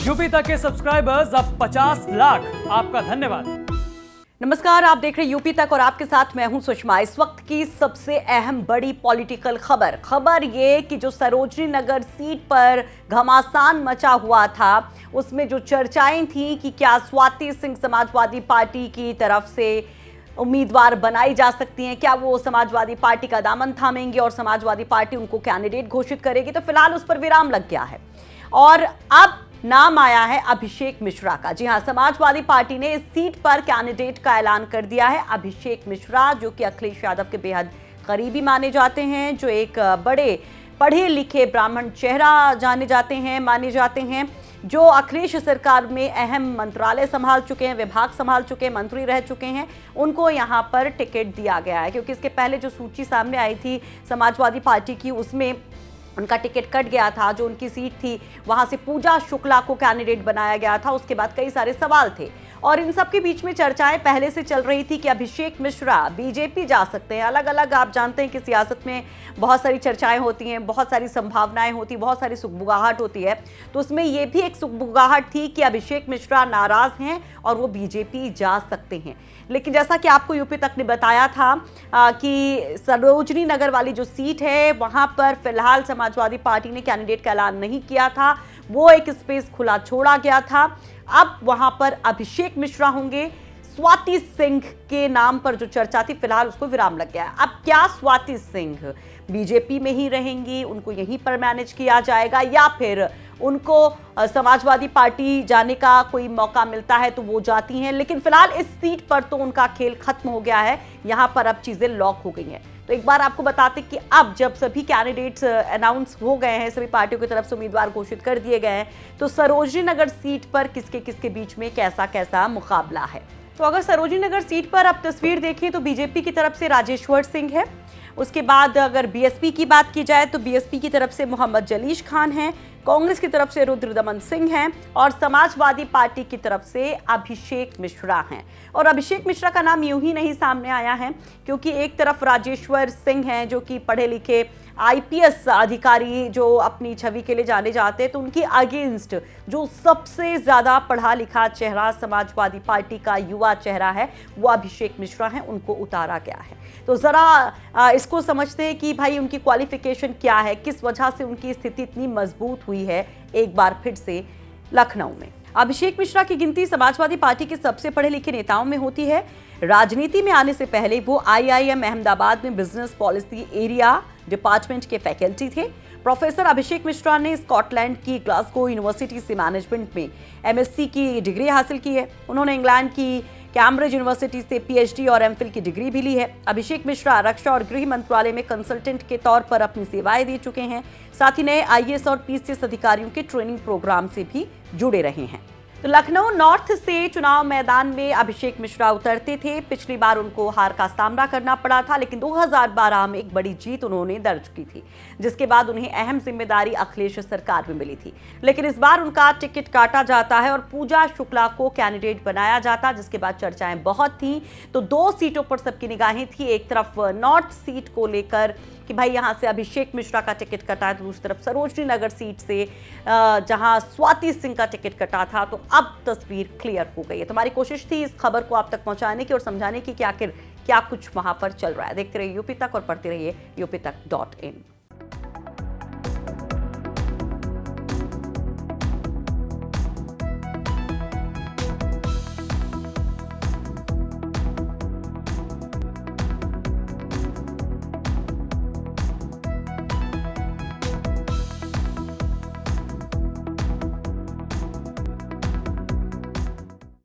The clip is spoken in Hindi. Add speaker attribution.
Speaker 1: यूपी तक के सब्सक्राइबर्स अब 50 लाख। आपका धन्यवाद।
Speaker 2: नमस्कार, आप देख रहे हैं यूपी तक और आपके साथ मैं हूं सुषमा। इस वक्त की सबसे अहम बड़ी पॉलिटिकल खबर ये कि जो सरोजनी नगर सीट पर घमासान मचा हुआ था, उसमें जो चर्चाएं थी कि क्या स्वाति सिंह समाजवादी पार्टी की तरफ से उम्मीदवार बनाई जा सकती हैं, क्या वो समाजवादी पार्टी का दामन थामेंगे और समाजवादी पार्टी उनको कैंडिडेट घोषित करेगी, तो फिलहाल उस पर विराम लग गया है और अब नाम आया है अभिषेक मिश्रा का। जी हां, समाजवादी पार्टी ने इस सीट पर कैंडिडेट का ऐलान कर दिया है। अभिषेक मिश्रा, जो कि अखिलेश यादव के बेहद करीबी माने जाते हैं, जो एक बड़े पढ़े लिखे ब्राह्मण चेहरा माने जाते हैं, जो अखिलेश सरकार में अहम मंत्रालय संभाल चुके हैं, विभाग संभाल चुके हैं, मंत्री रह चुके हैं, उनको यहां पर टिकट दिया गया है। क्योंकि इसके पहले जो सूची सामने आई थी समाजवादी पार्टी की, उसमें उनका टिकट कट गया था। जो उनकी सीट थी वहां से पूजा शुक्ला को कैंडिडेट बनाया गया था। उसके बाद कई सारे सवाल थे और इन सब के बीच में चर्चाएं पहले से चल रही थी कि अभिषेक मिश्रा बीजेपी जा सकते हैं। अलग अलग आप जानते हैं कि सियासत में बहुत सारी चर्चाएं होती हैं, बहुत सारी संभावनाएं होती, बहुत सारी सुगबुगाहट होती है। तो उसमें ये भी एक सुगबुगाहट थी कि अभिषेक मिश्रा नाराज हैं और वो बीजेपी जा सकते हैं। लेकिन जैसा कि आपको यूपी तक ने बताया था कि सरोजनी नगर वाली जो सीट है वहां पर फिलहाल समाजवादी पार्टी ने कैंडिडेट का ऐलान नहीं किया था, वो एक स्पेस खुला छोड़ा गया था। अब वहां पर अभिषेक मिश्रा होंगे। स्वाति सिंह के नाम पर जो चर्चा थी, फिलहाल उसको विराम लग गया है। अब क्या स्वाति सिंह बीजेपी में ही रहेंगी, उनको यहीं पर मैनेज किया जाएगा, या फिर उनको समाजवादी पार्टी जाने का कोई मौका मिलता है तो वो जाती हैं। लेकिन फिलहाल इस सीट पर तो उनका खेल खत्म हो गया है, यहां पर अब चीजें लॉक हो गई हैं। तो एक बार आपको बताते कि अब जब सभी कैंडिडेट्स अनाउंस हो गए हैं, सभी पार्टियों की तरफ से उम्मीदवार घोषित कर दिए गए हैं, तो सरोजनी नगर सीट पर किसके किसके बीच में कैसा कैसा मुकाबला है। तो अगर सरोजनी नगर सीट पर आप तस्वीर देखें तो बीजेपी की तरफ से राजेश्वर सिंह है। उसके बाद अगर बीएसपी की बात की जाए तो बीएसपी की तरफ से मोहम्मद जलीश खान हैं, कांग्रेस की तरफ से रुद्रदमन सिंह हैं और समाजवादी पार्टी की तरफ से अभिषेक मिश्रा हैं। और अभिषेक मिश्रा का नाम यूं ही नहीं सामने आया है, क्योंकि एक तरफ राजेश्वर सिंह हैं जो कि पढ़े लिखे आईपीएस अधिकारी जो अपनी छवि के लिए जाने जाते हैं, तो उनके अगेंस्ट जो सबसे ज्यादा पढ़ा लिखा चेहरा समाजवादी पार्टी का युवा चेहरा है वो अभिषेक मिश्रा है, उनको उतारा गया है। तो जरा इसको समझते हैं कि भाई उनकी क्वालिफिकेशन क्या है, किस वजह से उनकी स्थिति इतनी मजबूत हुई है एक बार फिर से लखनऊ में। अभिषेक मिश्रा की गिनती समाजवादी पार्टी के सबसे पढ़े लिखे नेताओं में होती है। राजनीति में आने से पहले वो आईआईएम अहमदाबाद में बिजनेस पॉलिसी एरिया डिपार्टमेंट के फैकल्टी थे। प्रोफेसर अभिषेक मिश्रा ने स्कॉटलैंड की ग्लासगो यूनिवर्सिटी से मैनेजमेंट में एमएससी की डिग्री हासिल की है। उन्होंने इंग्लैंड की कैम्ब्रिज यूनिवर्सिटी से पीएचडी और एमफिल की डिग्री भी ली है। अभिषेक मिश्रा रक्षा और गृह मंत्रालय में कंसल्टेंट के तौर पर अपनी सेवाएं दे चुके हैं। साथ ही नए आईएएस और पीसीएस अधिकारियों के ट्रेनिंग प्रोग्राम से भी जुड़े रहे हैं। तो लखनऊ नॉर्थ से चुनाव मैदान में अभिषेक मिश्रा उतरते थे। पिछली बार उनको हार का सामना करना पड़ा था, लेकिन 2012 में एक बड़ी जीत उन्होंने दर्ज की थी, जिसके बाद उन्हें अहम जिम्मेदारी अखिलेश सरकार में मिली थी। लेकिन इस बार उनका टिकट काटा जाता है और पूजा शुक्ला को कैंडिडेट बनाया जाता, जिसके बाद चर्चाएं बहुत थी। तो 2 सीटों पर सबकी निगाहें थी, एक तरफ नॉर्थ सीट को लेकर कि भाई यहां से अभिषेक मिश्रा का टिकट कटा है, तो दूसरी तरफ सरोजनी नगर सीट से जहां स्वाति सिंह का टिकट कटा था। तो अब तस्वीर क्लियर हो गई है। तो हमारी कोशिश थी इस खबर को आप तक पहुंचाने की और समझाने की कि आखिर क्या कुछ वहां पर चल रहा है। देखते रहिए यूपी तक और पढ़ते रहिए यूपी तक.in।